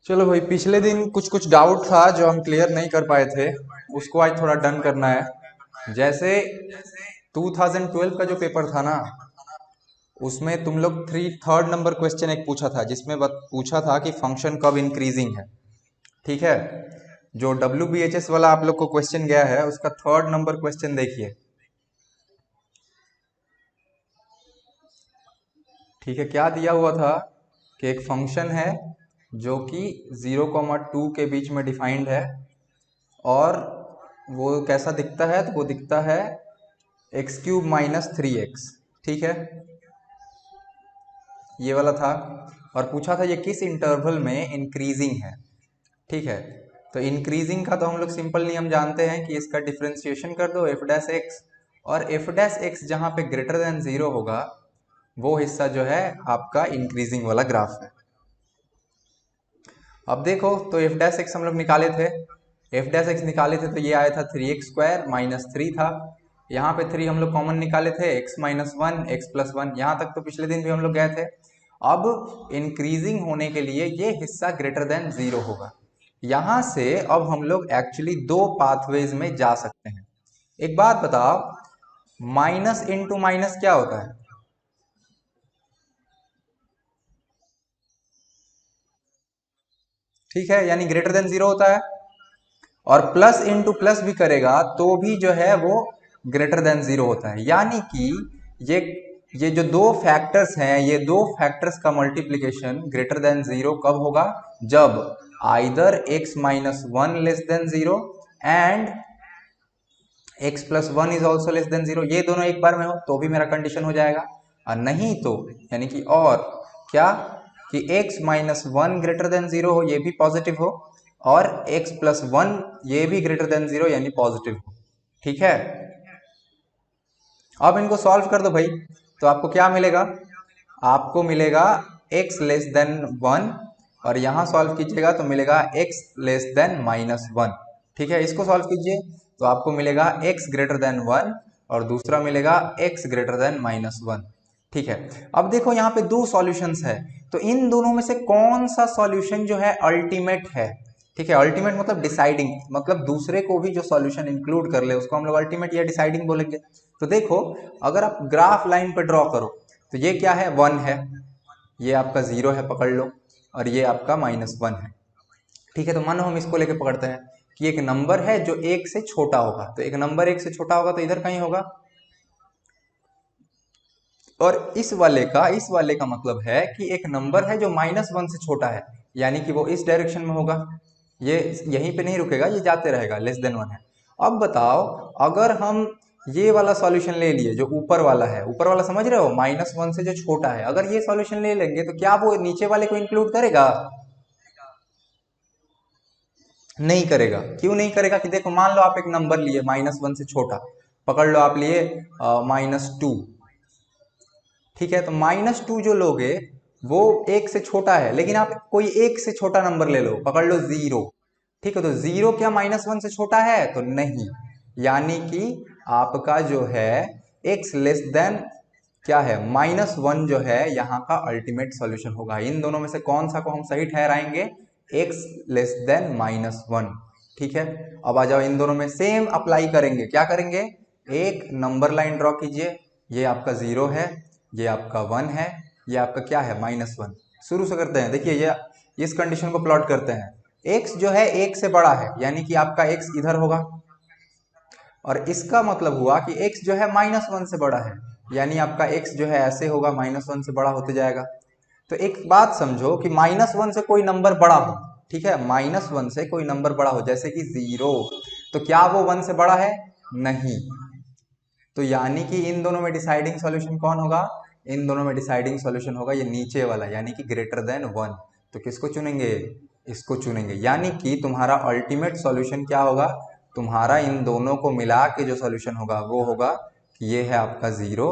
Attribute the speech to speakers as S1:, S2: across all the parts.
S1: चलो भाई, पिछले दिन कुछ कुछ डाउट था जो हम क्लियर नहीं कर पाए थे, उसको आज थोड़ा डन करना है। जैसे 2012 का जो पेपर था ना, उसमें तुम लोग थर्ड नंबर क्वेश्चन एक पूछा था, जिसमें पूछा था कि फंक्शन कब इंक्रीजिंग है। ठीक है। जो WBHS वाला आप लोग को क्वेश्चन गया है, उसका थर्ड नंबर क्वेश्चन देखिए। ठीक है, क्या दिया हुआ था कि एक फंक्शन है जो कि 0, 2 के बीच में डिफाइंड है, और वो कैसा दिखता है, तो वो दिखता है x³ - 3x। ठीक है, ये वाला था। और पूछा था ये किस इंटरवल में इंक्रीजिंग है। ठीक है, तो इंक्रीजिंग का तो हम लोग सिंपल नियम जानते हैं कि इसका डिफ्रेंसिएशन कर दो f'(x), और f'(x) जहाँ पे ग्रेटर देन 0 होगा, वो हिस्सा जो है आपका इंक्रीजिंग वाला ग्राफ है। अब देखो, तो f'(x) हम लोग निकाले थे, f'(x) निकाले थे तो ये आया था 3x² - 3 था। यहाँ पे 3 हम लोग कॉमन निकाले थे, x - 1 x+1, यहाँ तक तो पिछले दिन भी हम लोग गए थे। अब इंक्रीजिंग होने के लिए ये हिस्सा ग्रेटर देन 0 होगा। यहाँ से अब हम लोग एक्चुअली दो पाथवेज में जा सकते हैं। एक बात बताओ, माइनस इंटू माइनस क्या होता है? ठीक है, यानी ग्रेटर देन 0 होता है। और प्लस इंटू प्लस भी करेगा तो भी जो है वो ग्रेटर देन 0 होता है। यानी कि ये ये जो दो फैक्टर्स हैं, ये दो फैक्टर्स का मल्टीप्लीकेशन ग्रेटर देन 0 कब होगा? जब either x - 1 less than 0 and x+1 is also less than 0, ये दोनों एक बार में हो तो भी मेरा कंडीशन हो जाएगा। और नहीं तो, यानी कि और क्या, कि x - 1 ग्रेटर देन 0 हो, ये भी पॉजिटिव हो, और x+1 ये भी ग्रेटर देन 0 यानी पॉजिटिव हो। ठीक है, अब इनको सॉल्व कर दो भाई, तो आपको क्या मिलेगा? आपको मिलेगा x लेस देन 1, और यहां सॉल्व कीजिएगा तो मिलेगा x लेस देन -1। ठीक है, इसको सॉल्व कीजिए तो आपको मिलेगा x ग्रेटर देन 1, और दूसरा मिलेगा x ग्रेटर देन -1। ठीक है, अब देखो यहाँ पे दो सॉल्यूशंस है, तो इन दोनों में से कौन सा सॉल्यूशन जो है अल्टीमेट है? ठीक है, अल्टीमेट मतलब डिसाइडिंग, मतलब दूसरे को भी जो सॉल्यूशन इंक्लूड कर ले उसको हम लोग अल्टीमेट या डिसाइडिंग बोलेंगे। तो देखो, अगर आप ग्राफ लाइन पे ड्रॉ करो तो ये क्या है? 1 है, ये आपका 0 है, पकड़ लो, और ये आपका -1 है। ठीक है, तो मानो हम इसको लेके पकड़ते हैं कि एक नंबर है जो एक से छोटा होगा, तो एक नंबर एक से छोटा होगा तो इधर कहीं होगा, और इस वाले का मतलब है कि एक नंबर है जो -1 से छोटा है, यानी कि वो इस डायरेक्शन में होगा, ये यहीं पे नहीं रुकेगा, ये जाते रहेगा, लेस देन 1 है। अब बताओ, अगर हम ये वाला सॉल्यूशन ले लिए जो ऊपर वाला है, ऊपर वाला समझ रहे हो, -1 से जो छोटा है, अगर ये सॉल्यूशन ले लेंगे तो क्या वो नीचे वाले को इंक्लूड करेगा? नहीं करेगा। क्यों नहीं करेगा? कि देखो, मान लो आप एक नंबर लिए -1 से छोटा, पकड़ लो आप लिए -2। ठीक है, तो -2 जो लोगे वो एक से छोटा है, लेकिन आप कोई एक से छोटा नंबर ले लो, पकड़ लो 0। ठीक है, तो 0 क्या -1 से छोटा है? तो नहीं, यानी कि आपका जो है x लेस देन क्या है, -1 जो है यहाँ का अल्टीमेट सॉल्यूशन होगा। इन दोनों में से कौन सा को हम सही ठहराएंगे? x less than -1। ठीक है, अब आ जाओ, इन दोनों में सेम अप्लाई करेंगे। क्या करेंगे? एक नंबर लाइन ड्रॉ कीजिए, ये आपका 0 है, ये आपका 1 है, ये आपका क्या है, -1। शुरू से करते हैं, देखिए ये इस कंडीशन को प्लॉट करते हैं। x जो है एक से बड़ा है, यानी कि आपका x इधर होगा, और इसका मतलब हुआ कि x जो है -1 से बड़ा है, यानी आपका x जो है ऐसे होगा, -1 से बड़ा होते जाएगा। तो एक बात समझो कि -1 से कोई नंबर बड़ा हो, ठीक है, -1 से कोई नंबर बड़ा हो, जैसे कि 0, तो क्या वो 1 से बड़ा है? नहीं। तो यानी कि इन दोनों में डिसाइडिंग सॉल्यूशन कौन होगा? इन दोनों में डिसाइडिंग सॉल्यूशन होगा ये नीचे वाला, यानी कि ग्रेटर देन 1। तो किसको चुनेंगे? इसको चुनेंगे। यानी कि तुम्हारा अल्टीमेट सॉल्यूशन क्या होगा? तुम्हारा इन दोनों को मिला के जो सॉल्यूशन होगा वो होगा कि ये है आपका 0,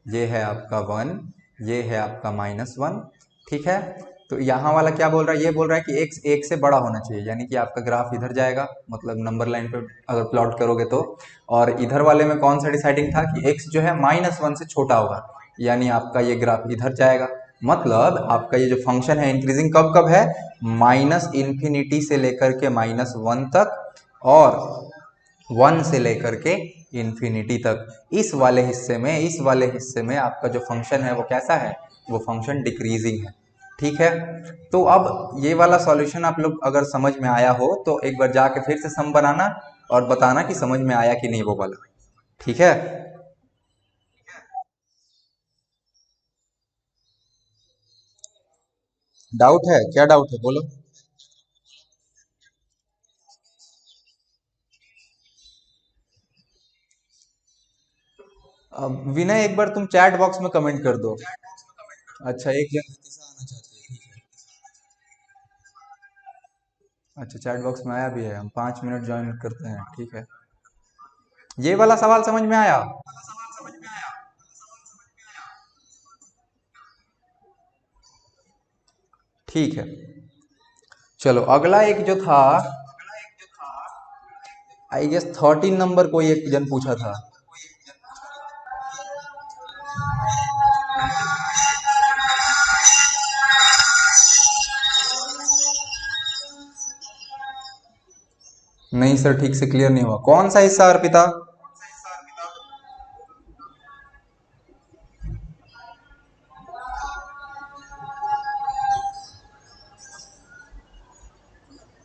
S1: ये है आपका 1, ये है आपका -1। ठीक है, तो यहाँ वाला क्या बोल रहा है? ये बोल रहा है कि x एक से बड़ा होना चाहिए, यानी कि आपका ग्राफ इधर जाएगा, मतलब नंबर लाइन पे अगर प्लॉट करोगे तो। और इधर वाले में कौन सा डिसाइडिंग था? कि x जो है -1 से छोटा होगा, यानी आपका ये ग्राफ इधर जाएगा। मतलब आपका ये जो फंक्शन है इंक्रीजिंग कब कब है, माइनस इन्फिनिटी से लेकर के माइनस वन तक और वन से लेकर के इन्फिनिटी तक। इस वाले हिस्से में आपका जो फंक्शन है वो कैसा है, वो फंक्शन डिक्रीजिंग है। ठीक है, तो अब ये वाला सॉल्यूशन आप लोग अगर समझ में आया हो तो एक बार जाके फिर से सम बनाना और बताना कि समझ में आया कि नहीं वो वाला। ठीक है, डाउट है, क्या डाउट है बोलो। अब विनय एक बार तुम चैट बॉक्स में कमेंट कर दो। अच्छा, एक जन नीतिशा आना चाहती है, ठीक है। अच्छा, चैट बॉक्स में आया भी है, हम 5 मिनट ज्वाइन करते हैं, ठीक है। ये वाला सवाल समझ में आया। ठीक है, चलो अगला एक जो था, आई गेस 13 नंबर कोई एक जन पूछा था। नहीं सर, ठीक से क्लियर नहीं हुआ, कौन सा हिस्सा अर्पिता।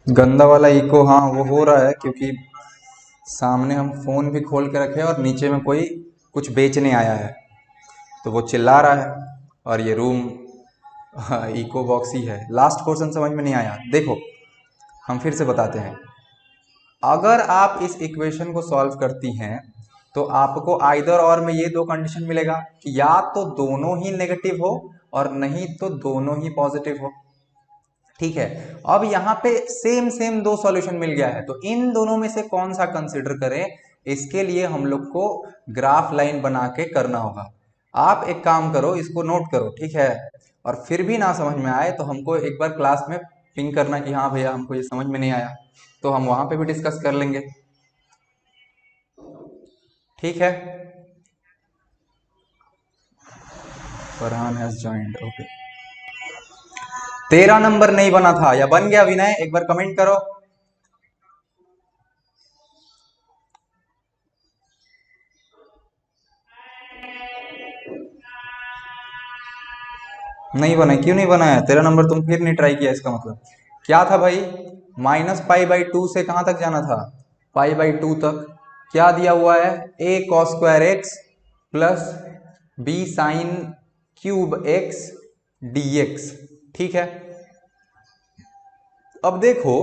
S1: गंदा वाला इको, हाँ वो हो रहा है क्योंकि सामने हम फोन भी खोल के रखे हैं और नीचे में कोई कुछ बेचने आया है तो वो चिल्ला रहा है और ये रूम इको बॉक्स ही है। लास्ट क्वेश्चन समझ में नहीं आया, देखो हम फिर से बताते हैं। अगर आप इस इक्वेशन को सॉल्व करती हैं तो आपको आइदर और में ये दो कंडीशन मिलेगा कि या तो दोनों ही नेगेटिव हो और नहीं तो दोनों ही पॉजिटिव हो। ठीक है, अब यहाँ पे सेम सेम दो सॉल्यूशन मिल गया है तो इन दोनों में से कौन सा कंसीडर करें, इसके लिए हम लोग को ग्राफ लाइन बना के करना होगा। आप एक काम करो, इसको नोट करो, ठीक है। और फिर भी ना समझ में आए तो हमको एक बार क्लास में पिंग करना कि हाँ भैया हमको ये समझ में नहीं आया, तो हम वहां पे भी डिस्कस कर लेंगे। ठीक है, Farhan has joined, okay. 13 number नहीं बना था या बन गया विनय, एक बार कमेंट करो। नहीं बना, क्यों नहीं बनाया 13 नंबर, तुम फिर नहीं ट्राई किया, इसका मतलब क्या था भाई, -π/2 से कहां तक जाना था, π/2 तक। क्या दिया हुआ है, a cos square x plus b sine cube x dx। ठीक है, अब देखो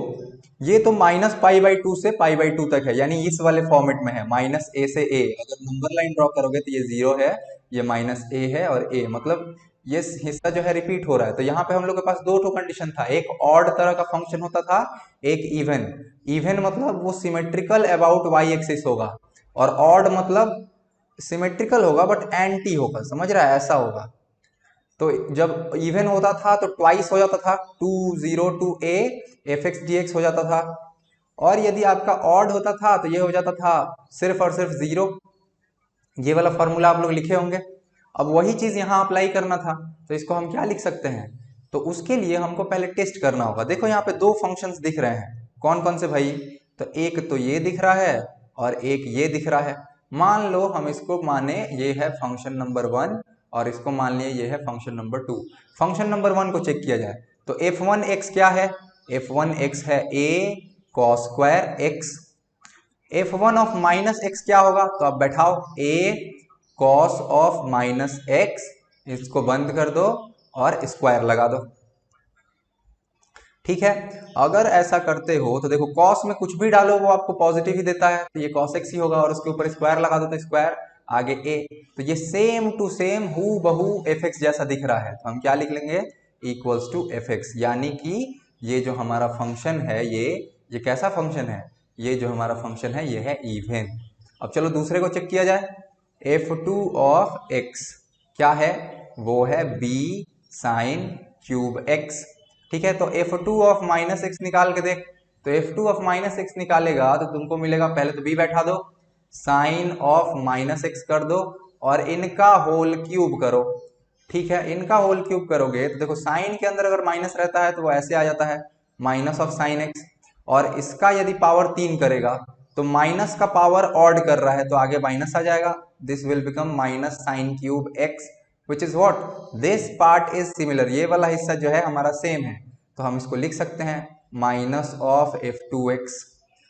S1: ये तो -π/2 से π/2 तक है, यानी इस वाले फॉर्मेट में है, -a से a। अगर नंबर लाइन ड्रॉ करोगे तो ये 0 है, ये -a है और a, मतलब ये हिस्सा जो है रिपीट हो रहा है। तो यहाँ पे हम लोग के पास दो ठो कंडीशन था, एक ऑड तरह का फंक्शन होता था, एक इवन। इवन मतलब वो सिमेट्रिकल अबाउट वाई एक्सिस होगा और ऑड मतलब सिमेट्रिकल होगा बट एंटी होगा, समझ रहा है, ऐसा होगा। तो जब इवन होता था तो ट्वाइस हो जाता था, 2 0 2 a F x D x हो जाता था। और यदि आपका ऑड होता था तो ये हो जाता था सिर्फ और सिर्फ 0। ये वाला फॉर्मूला आप लोग लिखे होंगे। अब वही चीज यहाँ अप्लाई करना था, तो इसको हम क्या लिख सकते हैं, तो उसके लिए हमको पहले टेस्ट करना होगा। देखो यहाँ पे दो फंक्शंस दिख रहे हैं, कौन कौन से भाई, तो एक तो ये दिख रहा है और एक ये दिख रहा है। मान लो हम इसको माने ये है फंक्शन नंबर 1 और इसको मान लिए ये है फंक्शन नंबर 2। फंक्शन नंबर 1 को चेक किया जाए तो f1x क्या है, f1x है a cos square x। f1 of minus x क्या होगा, तो आप बैठाओ a cos of minus x, इसको बंद कर दो और स्क्वायर लगा दो। ठीक है, अगर ऐसा करते हो तो देखो cos में कुछ भी डालो वो आपको पॉजिटिव ही देता है, तो ये cos x ही होगा और उसके ऊपर स्क्वायर लगा दो तो स्क्वायर आगे a। तो ये सेम टू सेम हु बहू fx जैसा दिख रहा है, तो हम क्या लिख लेंगे, इक्वल्स टू fx। यानी कि ये जो हमारा फंक्शन है ये कैसा फंक्शन है, ये जो हमारा फंक्शन है ये है इवन। अब चलो दूसरे को चेक किया जाए, f2 ऑफ x क्या है, वो है b साइन क्यूब x। ठीक है, तो f2 ऑफ माइनस एक्स निकाल के देख, तो f2 ऑफ माइनस एक्स निकालेगा तो तुमको मिलेगा, पहले तो b बैठा दो, साइन ऑफ माइनस एक्स कर दो और इनका होल क्यूब करो। ठीक है, इनका होल क्यूब करोगे तो देखो साइन के अंदर अगर माइनस रहता है तो वो ऐसे आ जाता है माइनस ऑफ साइन एक्स, और इसका यदि पावर 3 करेगा तो माइनस का पावर ऑड कर रहा है तो आगे माइनस आ जाएगा, this will become minus sine cube x which is what, this part is similar, ये वाला हिस्सा जो है हमारा सेम है, तो हम इसको लिख सकते हैं माइनस ऑफ f2x,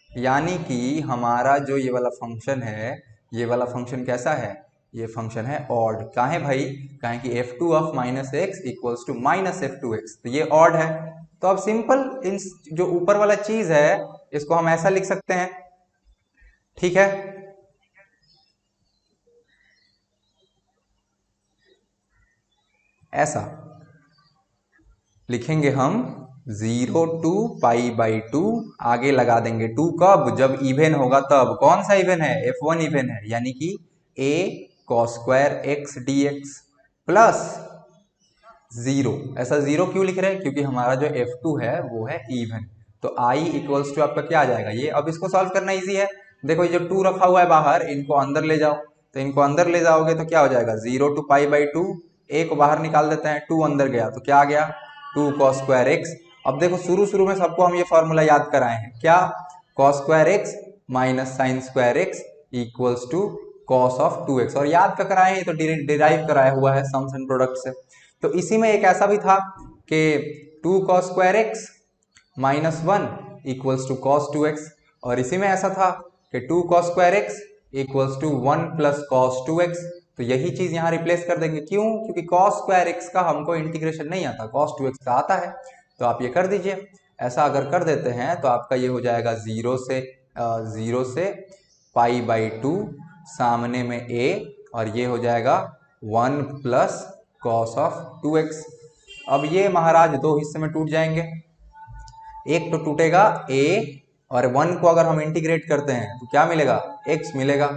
S1: यानी कि हमारा जो ये वाला फंक्शन है, ये वाला फंक्शन कैसा है, ये फंक्शन है ऑड, काहे भाई, काहे कि f2 of minus x equals to minus f2x, तो ये ऑड है। तो अब सिंपल इन जो ऊपर वाला चीज है इसको हम ऐसा लिख सकते हैं, ठीक है, ऐसा लिखेंगे हम 0 to π/2, आगे लगा देंगे 2 कब, जब इवन होगा तब, कौन सा इवन है, f1 इवन है, यानी कि a cos square x D x plus 0, ऐसा 0 क्यों लिख रहे हैं, क्योंकि हमारा जो f2 है वो है इवन, तो i इक्वल्स टू आपका क्या आ जाएगा ये, अब इसको सॉल्व करना इजी है, देखो ये जो 2 रखा हुआ है बाहर, इनको अंदर ले जाओ, तो इनको अंदर ले जाओगे तो क्या हो जाएगा 0 to π/2, a को बाहर निकाल देते हैं, 2 अंदर गया तो क्या आ गया 2 cos स्क्वायर एक्स। अब देखो शुरू शुरू में सबको हम ये फॉर्मूला याद कराए हैं, क्या, cos square x minus sine square x equals to cos of 2x, और याद का कराए हैं तो डिराइव कराया हुआ है सम्स एंड प्रोडक्ट से। तो इसी में एक ऐसा भी था कि 2 cos square x minus 1 equals to cos 2x, और इसी में ऐसा था कि 2 cos square x equals to 1 plus cos 2x, तो यही चीज यहाँ रिप्लेस कर देंगे, क्यों, क्योंकि cos स्क्वायर एक्स का हमको इंटीग्रेशन नहीं आता, cos 2x का आता है, तो आप ये कर दीजिए, ऐसा अगर कर देते हैं तो आपका ये हो जाएगा 0 से π/2, सामने में a, और ये हो जाएगा 1 प्लस कॉस ऑफ 2x। अब ये महाराज दो हिस्से में टूट जाएंगे, एक तो टूटेगा a, और 1 को अगर हम इंटीग्रेट करते हैं तो क्या मिलेगा, x मिलेगा,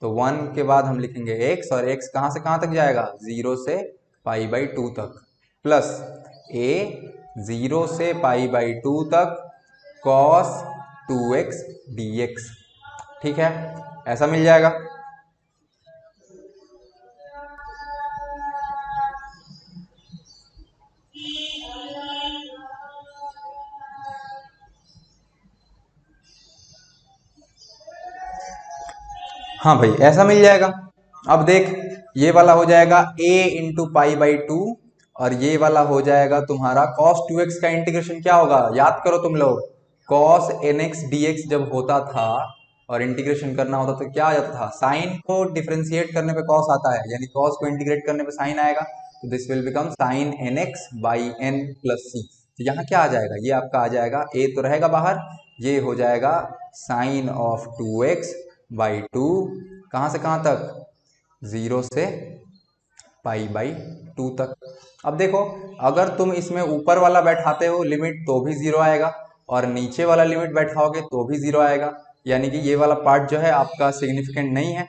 S1: तो 1 के बाद हम लिखेंगे x, और x कहां से कहां तक जाएगा 0 से π/2 तक, प्लस a 0 से π/2 तक cos 2x dx, ठीक है, ऐसा मिल जाएगा। हाँ भाई ऐसा मिल जाएगा। अब देख ये वाला हो जाएगा a इंटू π/2, और ये वाला हो जाएगा तुम्हारा cos 2x का इंटीग्रेशन क्या होगा, याद करो तुम लोग, cos nx dx जब होता था और इंटीग्रेशन करना होता तो क्या आ जाता था, साइन को डिफरेंशिएट करने पे cos आता है, यानी cos को इंटीग्रेट करने पे साइन आएगा, तो this will become sign nx/n plus c, तो यहाँ क्या आ जाएगा, ये आपका आ जाएगा, a तो रहेगा बाहर, ये हो जाएगा साइन ऑफ 2x/2, कहाँ से कहाँ तक, 0 से π/2 तक। अब देखो अगर तुम इसमें ऊपर वाला बैठाते हो लिमिट तो भी 0 आएगा, और नीचे वाला लिमिट बैठाओगे तो भी 0 आएगा, यानी कि ये वाला पार्ट जो है आपका सिग्निफिकेंट नहीं है,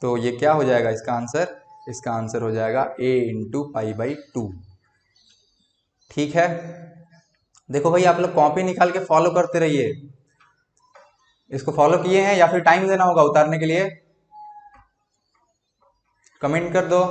S1: तो ये क्या हो जाएगा इसका आंसर, इसका आंसर हो जाएगा a इंटू π/2, ठीक है। देखो भाई आप लोग कॉपी निकाल के फॉलो करते रहिए, इसको फॉलो किए हैं या फिर टाइम देना होगा उतारने के लिए, कमेंट कर दो।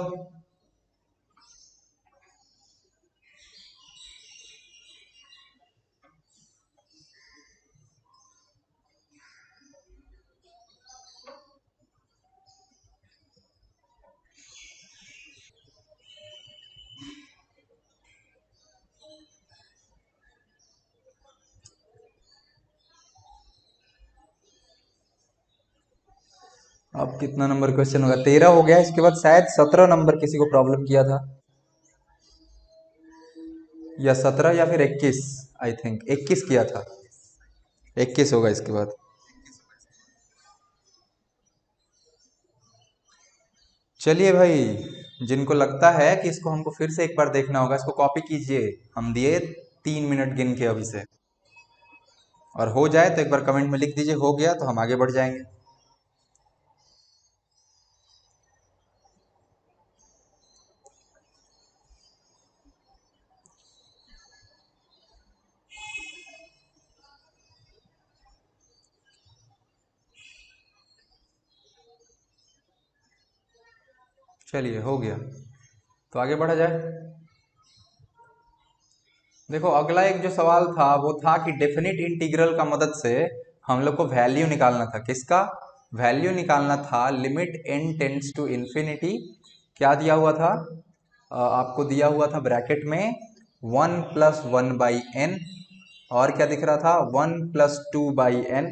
S1: अब कितना नंबर क्वेश्चन होगा, 13 हो गया, इसके बाद शायद 17 नंबर किसी को प्रॉब्लम किया था, या 17 या फिर 21, आई थिंक 21 किया था, 21 होगा इसके बाद। चलिए भाई, जिनको लगता है कि इसको हमको फिर से एक बार देखना होगा इसको कॉपी कीजिए, हम दिए 3 मिनट गिन के अभी से, और हो जाए तो एक बार कमेंट में लिख दीजिए हो गया, तो हम आगे बढ़ जाएंगे। चलिए हो गया। तो आगे बढ़ा जाए। देखो अगला एक जो सवाल था वो था कि डेफिनिट इंटीग्रल का मदद से हम लोग को वैल्यू निकालना था। किसका वैल्यू निकालना था? Limit n tends to infinity. क्या दिया हुआ था? आपको दिया हुआ था ब्रैकेट में 1 प्लस 1/n, और क्या दिख रहा था? 1 प्लस 2/n।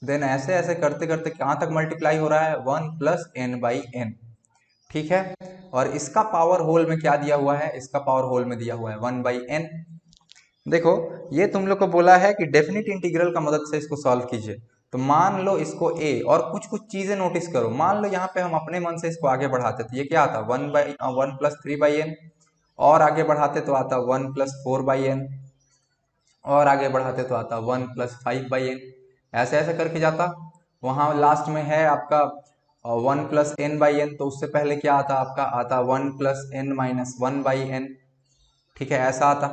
S1: देन ऐसे ऐसे करते करते कहाँ तक मल्टीप्लाई हो रहा है? 1 प्लस n/n। ठीक है, और इसका पावर होल में क्या दिया हुआ है? इसका पावर होल में दिया हुआ है 1/n। देखो ये तुम लोग को बोला है कि डेफिनिट इंटीग्रल का मदद से इसको सॉल्व कीजिए। तो मान लो इसको a, और कुछ कुछ चीजें नोटिस करो। मान लो यहाँ पे हम अपने मन से इसको आगे बढ़ाते तो ये क्या आता? 1 प्लस 3/n, और आगे बढ़ाते तो आता 1 प्लस 4/n, और आगे बढ़ाते तो आता 1 प्लस 5/n। ऐसे ऐसे करके जाता। वहाँ लास्ट में है आपका 1 प्लस n/n, तो उससे पहले क्या आता? आपका आता 1 प्लस n-1/n। ठीक है, ऐसा आता।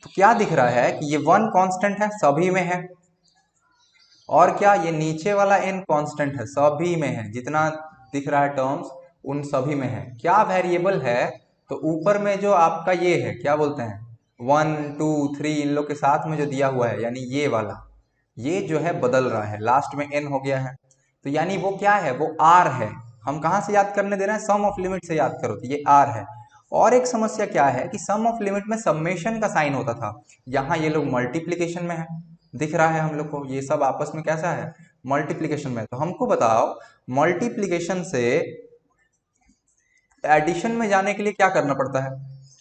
S1: तो क्या दिख रहा है कि ये 1 कांस्टेंट है, सभी में है, और क्या ये नीचे वाला n कांस्टेंट है, सभी में है। जितना दिख रहा है टर्म्स उन सभी में है। क्या वेरिएबल है? तो ऊपर में जो आपका ये है, क्या बोलते हैं, 1 2 3, इन लोग के साथ में जो दिया हुआ है, यानी ये वाला, ये जो है बदल रहा है, लास्ट में n हो गया है। तो यानी वो क्या है? वो r है। हम कहाँ से याद करने दे रहे हैं? सम ऑफ लिमिट से याद करो, तो ये r है। और एक समस्या क्या है कि सम ऑफ लिमिट में समेशन का साइन होता था, यहाँ ये लोग मल्टीप्लीकेशन में है। दिख रहा है हम लोग को ये सब आपस में कैसा है? मल्टीप्लीकेशन में। तो हमको बताओ मल्टीप्लीकेशन से एडिशन में जाने के लिए क्या करना पड़ता है?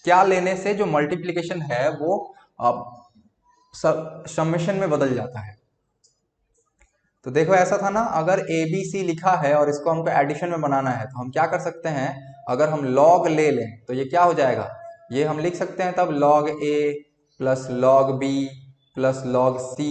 S1: क्या लेने से जो मल्टीप्लीकेशन है वो समेशन में बदल जाता है? तो देखो ऐसा था ना, अगर ए बी सी लिखा है और इसको हमको एडिशन में बनाना है तो हम क्या कर सकते हैं? अगर हम लॉग ले लें तो ये क्या हो जाएगा? ये हम लिख सकते हैं तब log A plus log B plus log C,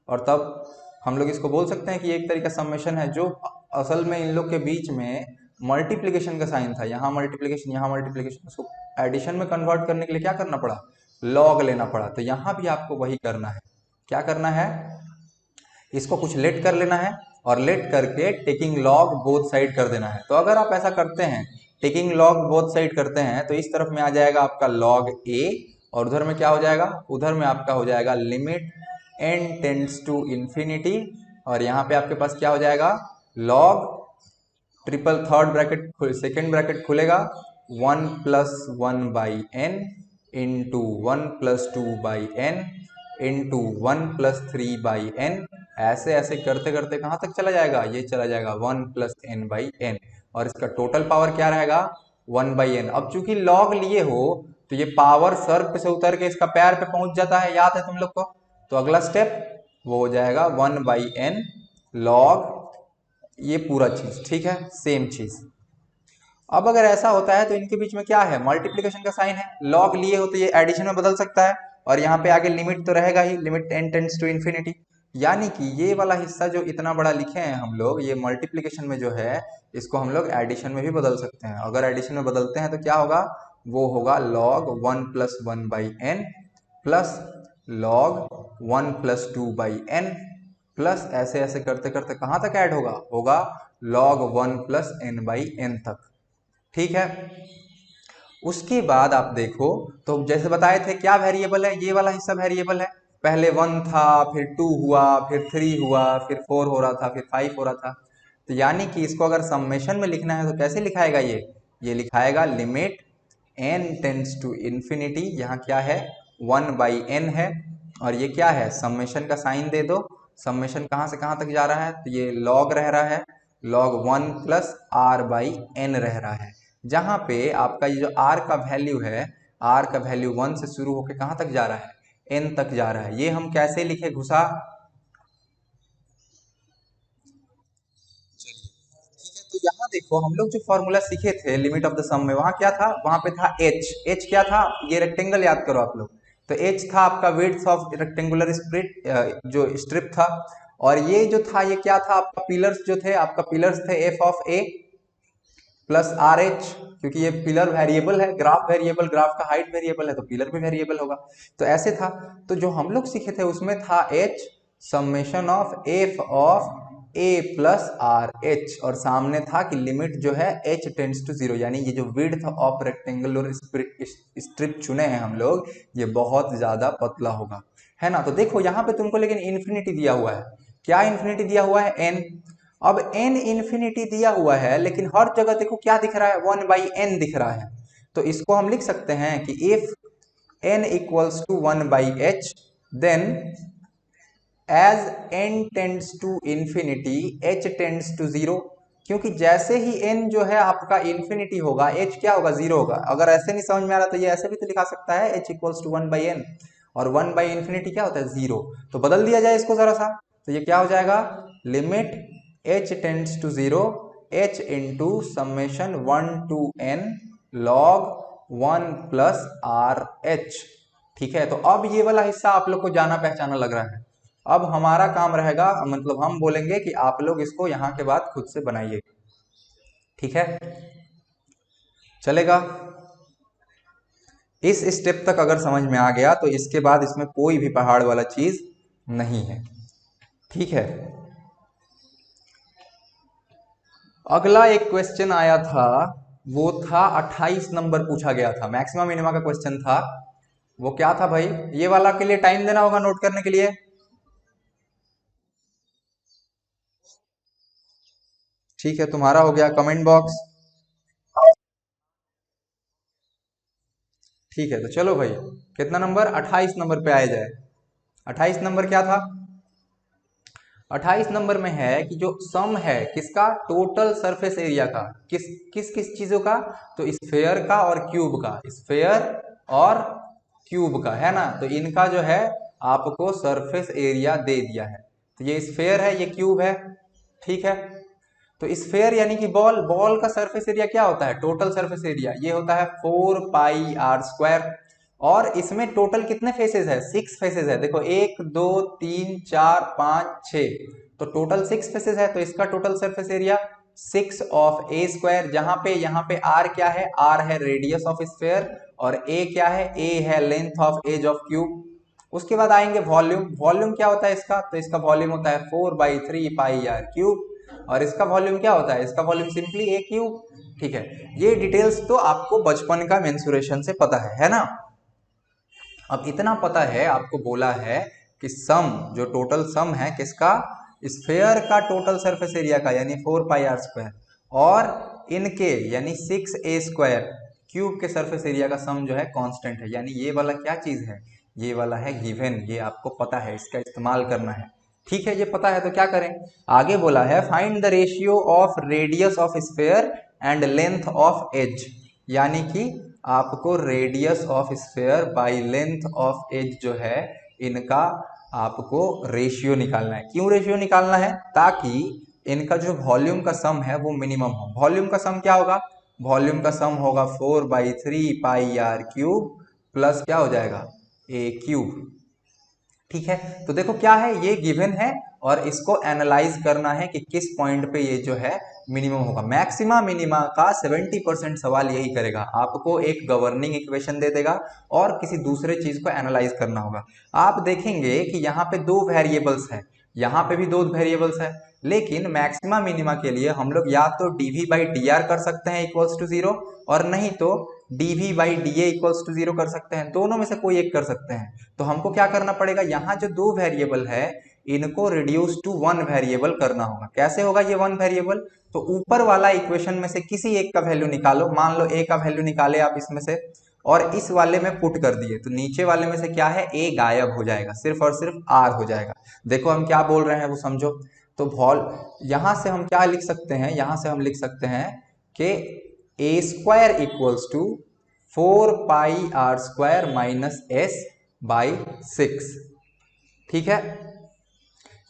S1: और तब हम लोग इसको बोल सकते हैं कि एक तरीका समेशन है, जो असल में इन लोग के बीच में मल्टीप्लीकेशन का साइन था। यहाँ मल्टीप्लीकेशन, यहाँ मल्टीप्लीकेशन, उसको एडिशन में कन्वर्ट करने के लिए क्या करना पड़ा? लॉग लेना पड़ा। तो यहाँ भी आपको वही करना है। क्या करना है? इसको कुछ लेट कर लेना है, और लेट करके टेकिंग लॉग बोथ साइड कर देना है। तो अगर आप ऐसा करते हैं, टेकिंग लॉग बोथ साइड करते हैं, तो इस तरफ में आ जाएगा आपका लॉग ए, और उधर में क्या हो जाएगा? उधर में आपका हो जाएगा limit n tends to infinity, और यहाँ पे आपके पास क्या हो जाएगा? Log triple third bracket, second bracket खुलेगा, 1 plus 1/n into 1 plus 2/n into 1 plus 3/n। ऐसे ऐसे करते करते कहाँ तक चला जाएगा? ये चला जाएगा 1 प्लस n/n, और इसका टोटल पावर क्या रहेगा? 1/n। अब चूंकि लॉग लिए हो तो ये पावर सर पे से उतर के इसका पैर पे पहुंच जाता है, याद है तुम लोग को? तो अगला स्टेप वो हो जाएगा 1/n लॉग ये पूरा चीज। ठीक है, सेम चीज। अब अगर ऐसा होता है तो इनके बीच में क्या है? मल्टीप्लिकेशन का साइन है। लॉग लिए हो तो ये एडिशन में बदल सकता है, और यहाँ पे आगे लिमिट तो रहेगा ही, limit n tends to infinity. यानी कि ये वाला हिस्सा जो इतना बड़ा लिखे हैं हम लोग, ये मल्टीप्लिकेशन में जो है, इसको हम लोग एडिशन में भी बदल सकते हैं। अगर एडिशन में बदलते हैं तो क्या होगा? वो होगा log 1 plus 1/n plus log 1 plus 2/n, plus ऐसे ऐसे करते करते कहाँ तक ऐड होगा? होगा log 1 प्लस n/n तक। ठीक है, उसके बाद आप देखो तो जैसे बताए थे क्या वेरिएबल है? ये वाला हिस्सा वेरिएबल है। पहले 1 था, फिर 2 हुआ, फिर 3 हुआ, फिर 4 हो रहा था, फिर 5 हो रहा था। तो यानी कि इसको अगर समेशन में लिखना है तो कैसे लिखाएगा? ये लिखाएगा limit n tends to infinity, यहाँ क्या है? 1/n है, और ये क्या है? समेशन का साइन दे दो। समेशन कहाँ से कहाँ तक जा रहा है? तो ये लॉग रह रहा है, लॉग 1 प्लस r/n रह रहा है, जहाँ पे आपका ये जो r का वैल्यू है, r का वैल्यू 1 से शुरू होकर कहाँ तक जा रहा है? n तक जा रहा है। ये हम कैसे लिखे घुसा? तो यहाँ देखो हम लोग जो फॉर्मूला सीखे थे लिमिट ऑफ द सम में, वहां क्या था? वहां पे था h क्या था? ये रेक्टेंगल याद करो आप लोग। तो h था आपका विड्थ ऑफ रेक्टेंगुलर स्ट्रिप, जो स्ट्रिप था, और ये जो था ये क्या था? आपका पिलर्स जो थे, आपका पिलर्स थे f of a plus r H, क्योंकि ये पिलर वेरिएबल है, ग्राफ वेरिएबल, ग्राफ का हाइट वेरिएबल है, तो पिलर भी वेरिएबल होगा। तो ऐसे था। तो जो हम लोग सीखे थे उसमें था h summation of f of A plus r H, और सामने था कि लिमिट जो है एच टेंड्स टू 0, यानी ये जो विड्थ ऑफ रेक्टेंगुलर स्ट्रिप चुने हैं हम लोग, ये बहुत ज्यादा पतला होगा, है ना। तो देखो यहाँ पे तुमको लेकिन इन्फिनिटी दिया हुआ है। क्या इन्फिनिटी दिया हुआ है? एन। अब एन इन्फिनिटी दिया हुआ है, लेकिन हर जगह देखो क्या दिख रहा है? 1/n दिख रहा है। तो इसको हम लिख सकते हैं कि if n equals to 1/h, then as n tends to infinity h tends to 0, क्योंकि जैसे ही n जो है आपका इंफिनिटी होगा, h क्या होगा? 0 होगा। अगर ऐसे नहीं समझ में आ रहा तो ये ऐसे भी तो लिखा सकता है, h इक्वल्स टू 1/n, और 1/इंफिनिटी क्या होता है? 0। तो बदल दिया जाए इसको जरा सा, तो ये क्या हो जाएगा? Limit h tends to 0 h into summation 1 to n log 1 plus r h. ठीक है, तो अब ये वाला हिस्सा आप लोग को जाना पहचाना लग रहा है। अब हमारा काम रहेगा, मतलब हम बोलेंगे कि आप लोग इसको यहां के बाद खुद से बनाइए। ठीक है, चलेगा? इस स्टेप तक अगर समझ में आ गया तो इसके बाद इसमें कोई भी पहाड़ वाला चीज नहीं है। ठीक है, अगला एक क्वेश्चन आया था, वो था 28 नंबर पूछा गया था, मैक्सिमम मिनिमा का क्वेश्चन था। वो क्या था भाई? ये वाला के लिए टाइम देना होगा नोट करने के लिए। ठीक है, तुम्हारा हो गया कमेंट बॉक्स। ठीक है, तो चलो भाई, कितना नंबर? 28 नंबर पे आया जाए। 28 नंबर क्या था? 28 नंबर में है कि जो सम है किसका? टोटल सरफेस एरिया का। किस किस किस चीजों का? तो स्फेयर का और क्यूब का। स्फेयर और क्यूब का, है ना। तो इनका जो है आपको सरफेस एरिया दे दिया है। तो ये स्फेयर है, ये क्यूब है। ठीक है, तो स्फेयर यानी कि बॉल, बॉल का सरफेस एरिया क्या होता है? टोटल सरफेस एरिया ये होता है 4πr²। और इसमें टोटल कितने फेसेस है? 6 फेसेस है। देखो 1 2 3 4 5 6, तो टोटल 6 फेसेस है। तो इसका total surface area 6 of a², जहां पे यहाँ पे r क्या है? r है रेडियस ऑफ स्फेयर, और a क्या है? a है length of edge of cube. उसके बाद आएंगे वॉल्यूम। वॉल्यूम क्या होता है इसका? तो इसका वॉल्यूम होता है 4/3πr³। और इसका वॉल्यूम क्या होता है? इसका वॉल्यूम सिंपली a क्यूब। ठीक है, ये डिटेल्स तो आपको बचपन का मेंसुरेशन से पता है ना। अब इतना पता है, आपको बोला है कि सम, जो टोटल सम है किसका? स्फेयर का टोटल सरफेस एरिया का, यानी 4πr², और इनके यानी 6a² क्यूब के सरफेस एरिया का सम जो है कांस्टेंट है। यानी ये वाला क्या चीज है? ये वाला है गिवन। ये आपको पता है, इसका इस्तेमाल करना है। ठीक है, ये पता है तो क्या करें? आगे बोला है find the ratio of radius of sphere and length of edge, यानी कि आपको radius of sphere by length of edge जो है, इनका आपको रेशियो निकालना है। क्यों रेशियो निकालना है? ताकि इनका जो वॉल्यूम का सम है वो मिनिमम हो। वॉल्यूम का सम क्या होगा? वॉल्यूम का सम होगा 4/3πr³ प्लस क्या हो जाएगा? a cube. ठीक है, तो देखो क्या है, ये गिवन है, और इसको एनालाइज करना है कि किस पॉइंट पे ये जो है मिनिमम होगा। मैक्सिमा मिनिमा का 70% सवाल यही करेगा, आपको एक गवर्निंग इक्वेशन दे देगा और किसी दूसरे चीज को एनालाइज करना होगा। आप देखेंगे कि यहाँ पे दो वेरिएबल्स है, यहाँ पे भी दो वेरिएबल्स है, लेकिन मैक्सिमा मिनिमा के लिए हम लोग या तो dv/dr कर सकते हैं इक्वल्स टू 0, और नहीं तो dv/da इक्वल्स टू 0 कर सकते हैं। दोनों में से कोई एक कर सकते हैं। तो हमको क्या करना पड़ेगा? यहाँ जो दो वेरिएबल है इनको रिड्यूस टू वन वेरिएबल करना होगा। कैसे होगा ये वन वेरिएबल? तो ऊपर वाला इक्वेशन में से किसी एक का वैल्यू निकालो। मान लो a का वैल्यू निकाले आप इसमें से, और इस वाले में पुट कर दिए, तो नीचे वाले में से क्या है? a गायब हो जाएगा, सिर्फ और सिर्फ r हो जाएगा। देखो हम क्या बोल रहे हैं वो समझो। तो यहां से हम क्या लिख सकते हैं? यहां से हम लिख सकते हैं कि a² equals to 4πr² minus s/6। ठीक है,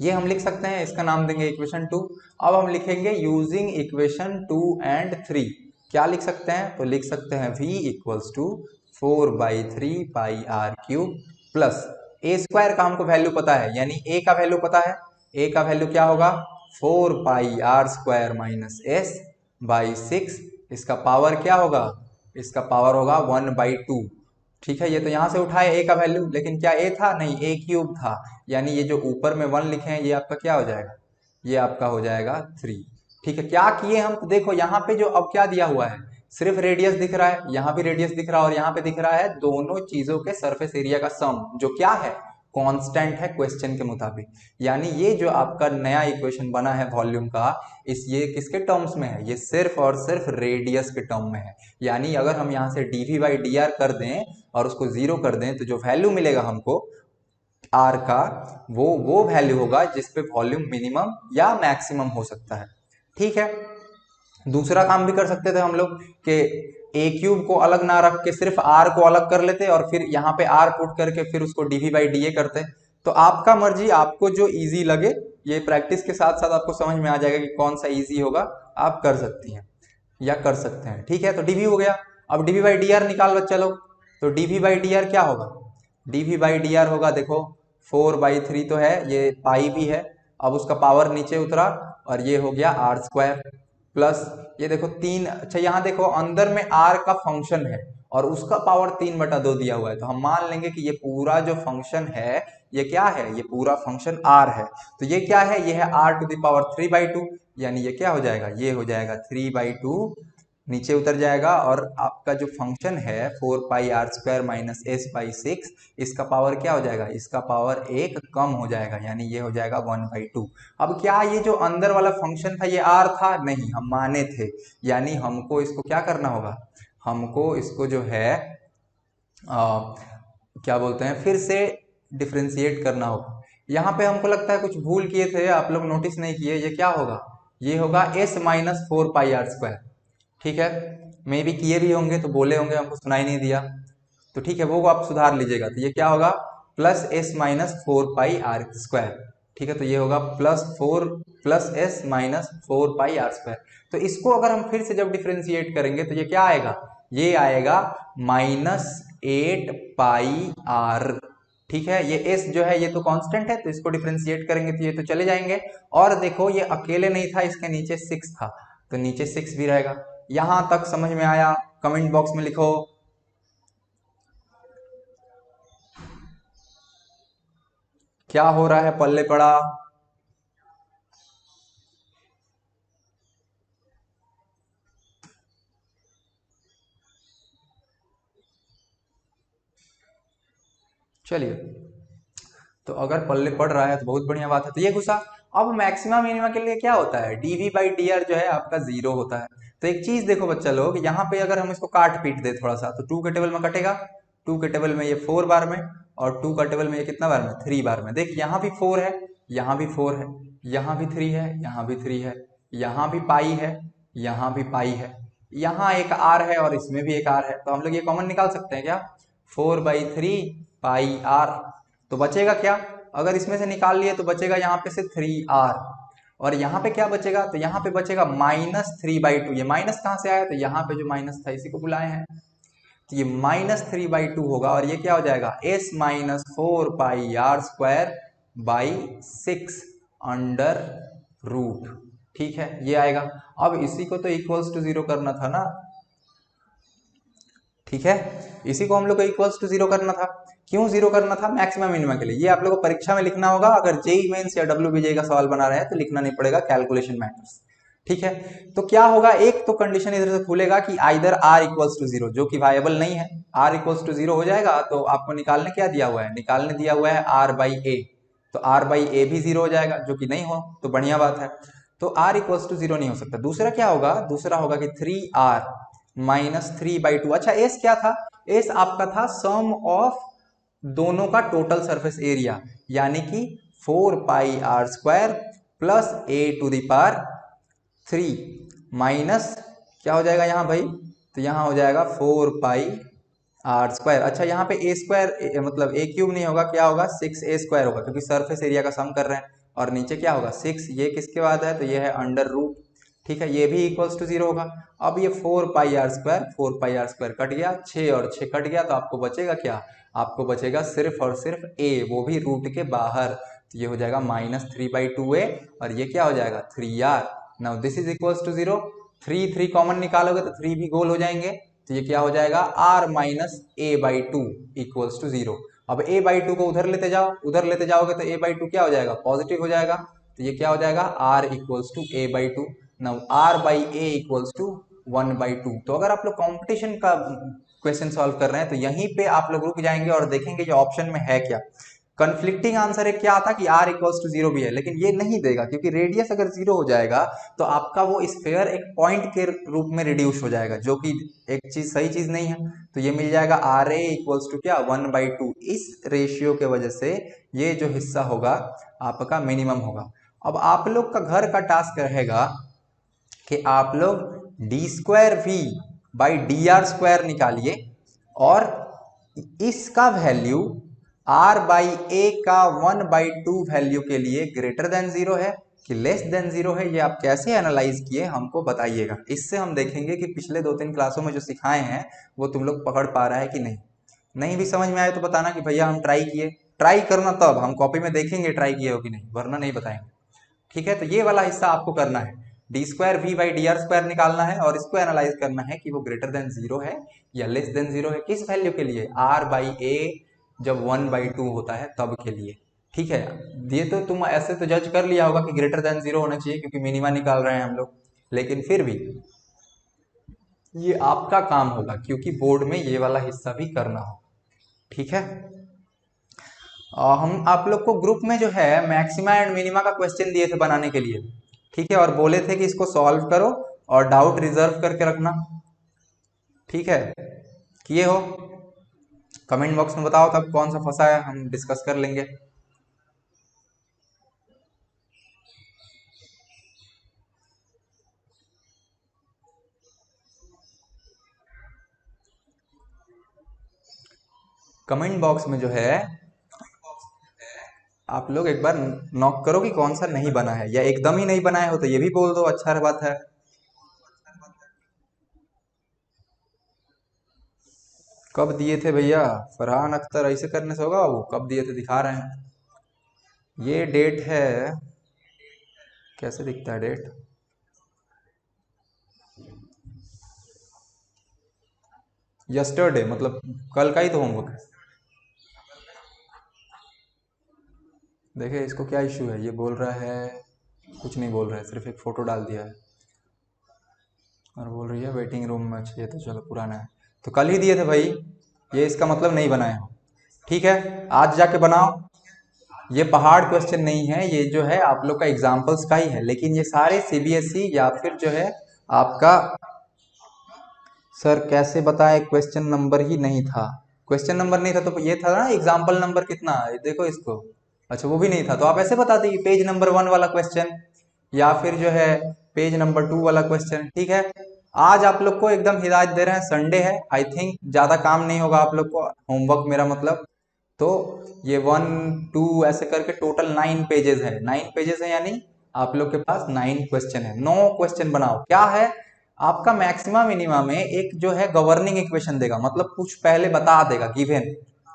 S1: ये हम लिख सकते हैं, इसका नाम देंगे इक्वेशन 2। अब हम लिखेंगे यूजिंग इक्वेशन 2 एंड 3। क्या लिख सकते हैं? तो लिख सकते हैं v equals to 4/3πr³ plus a² का हमको वैल्यू पता है, यानी a का वैल्यू पता है। a का वैल्यू क्या होगा? 4πr² minus s/6। इसका पावर क्या होगा? इसका पावर होगा 1/2। ठीक है, ये तो यहां से उठाए a का वैल्यू, लेकिन क्या a था? नहीं, a क्यूब था। यानी ये जो ऊपर में 1 लिखे हैं ये आपका क्या हो जाएगा? ये आपका हो जाएगा 3। ठीक है, क्या किए हम, तो देखो यहाँ पे जो अब क्या दिया हुआ है, सिर्फ रेडियस दिख रहा है, यहाँ भी रेडियस दिख रहा है और यहाँ पे दिख रहा है दोनों चीजों के सरफेस एरिया का सम, जो क्या है, कांस्टेंट है क्वेश्चन के मुताबिक। यानी ये जो आपका नया इक्वेशन बना है वॉल्यूम का, ये किसके टर्म्स में है, ये सिर्फ और सिर्फ रेडियस के टर्म में है। यानी अगर हम यहाँ से dv बाई डी आर कर दें और उसको जीरो कर दें, तो जो वैल्यू मिलेगा हमको आर का, वो वैल्यू होगा जिसपे वॉल्यूम मिनिमम या मैक्सिमम हो सकता है। ठीक है, दूसरा काम भी कर सकते थे हम लोग कि ए क्यूब को अलग ना रख के सिर्फ आर को अलग कर लेते और फिर यहाँ पे आर पुट करके फिर उसको डीवी बाई डी ए करते। तो आपका मर्जी, आपको जो इजी लगे, ये प्रैक्टिस के साथ साथ आपको समझ में आ जाएगा कि कौन सा इजी होगा, आप कर सकती हैं या कर सकते हैं। ठीक है, तो डीवी हो गया। अब डीवी बाई डी आर निकाल बच्चा लोग। तो डीवी बाई डी आर क्या होगा, डीवी बाई डी आर होगा, देखो 4/3 तो है, ये पाई भी है, अब उसका पावर नीचे उतरा और ये हो गया आर स्क्वायर प्लस ये देखो 3। अच्छा यहाँ देखो अंदर में आर का फंक्शन है और उसका पावर 3/2 दिया हुआ है, तो हम मान लेंगे कि ये पूरा जो फंक्शन है ये क्या है, ये पूरा फंक्शन आर है। तो ये क्या है, ये है आर टू द पावर 3/2, यानी ये क्या हो जाएगा, ये हो जाएगा 3/2 नीचे उतर जाएगा और आपका जो फंक्शन है 4πr² माइनस s/6, इसका पावर क्या हो जाएगा, इसका पावर 1 कम हो जाएगा, यानी ये हो जाएगा 1/2। अब क्या ये जो अंदर वाला फंक्शन था ये r था, नहीं, हम माने थे, यानी हमको इसको क्या करना होगा, हमको इसको जो है क्या बोलते हैं, फिर से डिफ्रेंशिएट करना होगा। यहाँ पे हमको लगता है कुछ भूल किए थे, आप लोग नोटिस नहीं किए, ये क्या होगा, ये होगा s-4πr²। ठीक है, मे भी किए भी होंगे तो बोले होंगे, हमको सुनाई नहीं दिया, तो ठीक है वो आप सुधार लीजिएगा। तो ये क्या होगा, +s-4πr²। ठीक है, तो ये होगा +s-4πr²। तो इसको अगर हम फिर से जब डिफ्रेंशिएट करेंगे तो ये क्या आएगा, ये आएगा -8πr। ठीक है, ये s जो है ये तो कांस्टेंट है, तो इसको डिफ्रेंशिएट करेंगे तो ये तो चले जाएंगे। और देखो ये अकेले नहीं था, इसके नीचे 6 था, तो नीचे 6 भी रहेगा। यहां तक समझ में आया, कमेंट बॉक्स में लिखो। क्या हो रहा है पल्ले पड़ा, चलिए। तो अगर पल्ले पड़ रहा है तो बहुत बढ़िया बात है, तो ये घुसा। अब मैक्सिमा मिनिमा के लिए क्या होता है, डीवी बाई डी आर जो है आपका 0 होता है। तो एक चीज देखो बच्चा लोग, यहाँ पे अगर हम इसको काट पीट दे थोड़ा सा, तो 2 के टेबल में कटेगा, 2 के टेबल में ये 4 बार में, और 2 का टेबल में ये कितना बार में, 3 बार में। देख यहाँ भी 4 है, यहाँ भी 4 है, यहाँ भी 3 है, यहाँ भी 3 है, यहाँ भी पाई है, यहाँ भी पाई है, यहाँ एक आर है और इसमें भी एक आर है। तो हम लोग ये कॉमन निकाल सकते हैं क्या, 4/3πr। तो बचेगा क्या, अगर इसमें से निकाल लिए तो बचेगा यहाँ पे से 3r, और यहाँ पे क्या बचेगा, तो यहाँ पे बचेगा -3/2। ये माइनस कहाँ से आया, तो यहाँ पे जो माइनस था इसी को बुलाए हैं, तो ये -3/2 होगा, और ये क्या हो जाएगा, s-4πr²/6 ठीक है, ये आएगा। अब इसी को तो इक्वल्स टू 0 करना था ना, ठीक है, इसी को हम लोग को इक्वल्स टू 0 करना था। क्यों 0 करना था, मैक्सिमम मिनिमम के लिए। ये आप लोगों को परीक्षा में लिखना होगा, अगर जेई मेंस या WBJ का सवाल बना रहे हैं तो लिखना नहीं पड़ेगा, कैलकुलेशन मैटर्स। ठीक है, तो क्या होगा, एक तो कंडीशन इधर से खुलेगा कि आइदर r इक्वल्स टू 0, जो कि वायबल नहीं है, r इक्वल्स टू 0 हो जाएगा। तो आपको निकालने क्या दिया हुआ है, निकालने दिया हुआ है r/a, तो r/a भी 0 हो जाएगा, जो कि नहीं हो तो बढ़िया बात है। तो r इक्वल्स टू 0 नहीं हो सकता। दूसरा क्या होगा, दूसरा होगा कि 3r -3/2। अच्छा s क्या था, s आपका था सम ऑफ दोनों का टोटल सरफेस एरिया, यानी कि 4πr² प्लस a⁻³ माइनस क्या हो जाएगा यहाँ भाई, तो यहाँ हो जाएगा 4πr²। अच्छा यहाँ पे a² मतलब a³ नहीं होगा, क्या होगा, 6a² होगा, क्योंकि सरफेस एरिया का सम कर रहे हैं। और नीचे क्या होगा 6, ये किसके बाद है, तो ये है √। ठीक है, ये भी इक्वल्स टू 0 होगा। अब ये 4πr² कट गया, 6 और 6 कट गया, तो आपको बचेगा क्या, आपको बचेगा सिर्फ और सिर्फ a, वो भी रूट के बाहर। तो ये हो जाएगा -3/2a, और ये क्या हो जाएगा 3r। Now this is equals to 0। 3 common निकालोगे तो 3 भी गोल हो जाएंगे, तो ये क्या हो जाएगा r -a/2 इक्वल्स टू 0। अब a/2 को उधर लेते जाओ, उधर लेते जाओगे तो a/2 क्या हो जाएगा, पॉजिटिव हो जाएगा। तो ये क्या हो जाएगा, r equals to a by two. Now r by a equals to 1/2। तो अगर आप लोग कंपटीशन का क्वेश्चन सॉल्व कर रहे हैं तो यहीं पे आप लोग रुक जाएंगे और देखेंगे जो ऑप्शन में है क्या। कन्फ्लिक्टिंग आंसर एक क्या आता कि r इक्वल्स टू 0 भी है, लेकिन ये नहीं देगा क्योंकि रेडियस अगर 0 हो जाएगा तो आपका वो स्फेयर एक पॉइंट के रूप में रिड्यूस हो जाएगा, जो कि एक चीज सही चीज नहीं है। तो ये मिल जाएगा r a इक्वल्स टू क्या, 1/2। इस रेशियो के वजह से ये जो हिस्सा होगा आपका मिनिमम होगा। अब आप लोग का घर का टास्क रहेगा कि आप लोग d square v by d r square निकालिए और इसका वैल्यू r बाई ए का 1/2 वैल्यू के लिए ग्रेटर देन 0 है कि लेस देन 0 है, ये आप कैसे एनालाइज किए हमको बताइएगा। इससे हम देखेंगे कि पिछले 2-3 क्लासों में जो सिखाए हैं वो तुम लोग पकड़ पा रहा है कि नहीं। नहीं भी समझ में आए तो बताना कि भैया हम ट्राई किए। ट्राई करना तब हम कॉपी में देखेंगे ट्राई किए हो कि नहीं, वरना नहीं बताएंगे। ठीक है, तो ये वाला हिस्सा आपको करना है, d square v by d r square निकालना है और इसको एनालाइज करना है कि वो ग्रेटर देन 0 है या लेस देन 0 है। किस वैल्यू के लिए, r बाई ए जब 1/2 होता है तब के लिए। ठीक है, ये तो तुम ऐसे तो जज कर लिया होगा कि ग्रेटर देन 0 होना चाहिए क्योंकि मिनिमा निकाल रहे हैं हम लोग, लेकिन फिर भी ये आपका काम होगा क्योंकि बोर्ड में ये वाला हिस्सा भी करना हो। ठीक है, हम आप लोग को ग्रुप में जो है मैक्सिमा एंड मिनिमा का क्वेश्चन दिए थे बनाने के लिए। ठीक है, और बोले थे कि इसको सॉल्व करो और डाउट रिजर्व करके रखना। ठीक है, किए हो? कमेंट बॉक्स में बताओ तब कौन सा फंसा है, हम डिस्कस कर लेंगे। कमेंट बॉक्स में जो है आप लोग एक बार नॉक करो कि कौन सा नहीं बना है, या एकदम ही नहीं बनाए हो तो ये भी बोल दो, अच्छा बात है। कब दिए थे भैया? फरहान अख्तर, ऐसे करने से होगा? वो कब दिए थे दिखा रहे हैं, ये डेट है। कैसे दिखता है डेट? यस्टरडे, मतलब कल का ही तो होमवर्क है। देखिए इसको क्या इशू है, ये बोल रहा है कुछ नहीं बोल रहा है, सिर्फ एक फ़ोटो डाल दिया है और बोल रही है वेटिंग रूम में चाहिए, तो चलो पुराना है। तो कल ही दिए थे भाई, ये इसका मतलब नहीं बनाए हो। ठीक है, आज जाके बनाओ। ये पहाड़ क्वेश्चन नहीं है, ये जो है आप लोग का एग्जाम्पल्स का ही है, लेकिन ये सारे सीबीएसई या फिर जो है आपका, सर कैसे बताए, क्वेश्चन नंबर ही नहीं था। क्वेश्चन नंबर नहीं था तो ये था ना एग्जाम्पल नंबर कितना, ये देखो इसको। अच्छा वो भी नहीं था तो आप ऐसे बता दीजिए पेज नंबर 1 वाला क्वेश्चन या फिर जो है पेज नंबर 2 वाला क्वेश्चन। ठीक है, आज आप लोग को एकदम हिदायत दे रहे हैं, संडे है, आई थिंक ज्यादा काम नहीं होगा आप लोग को, होमवर्क मेरा मतलब। तो ये 1 2 ऐसे करके टोटल 9 पेजेस है, 9 पेजेस है यानी आप लोग के पास 9 क्वेश्चन है। 9 क्वेश्चन बनाओ। क्या है आपका मैक्सिमा मिनिमा में एक जो है गवर्निंग इक्वेशन देगा, मतलब कुछ पहले बता देगा गिवन।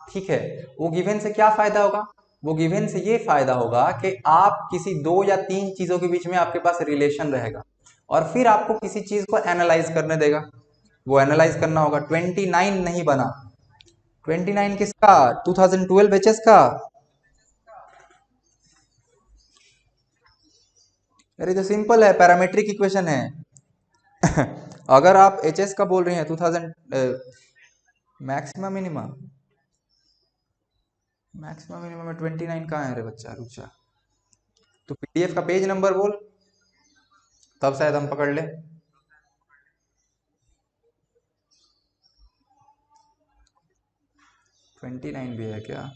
S1: ठीक है, वो गिवन से क्या फायदा होगा, वो गिवन से ये फायदा होगा कि आप किसी 2 या 3 चीजों के बीच में आपके पास रिलेशन रहेगा और फिर आपको किसी चीज को एनालाइज करने देगा, वो एनालाइज करना होगा। 29 नहीं बना, 29 किसका, 2012 बैचेस का। अरे तो सिंपल है, पैरामेट्रिक इक्वेशन है। अगर आप एचएस का बोल रहे हैं 2000 मैक्सिमम मिनिमम, मैक्सिमम मिनिमम में 29 कहाँ है रे बच्चा, रुक जा। तो पीडीएफ का पेज नंबर बोल, तब शायद हम पकड़ ले। 29 भी है क्या?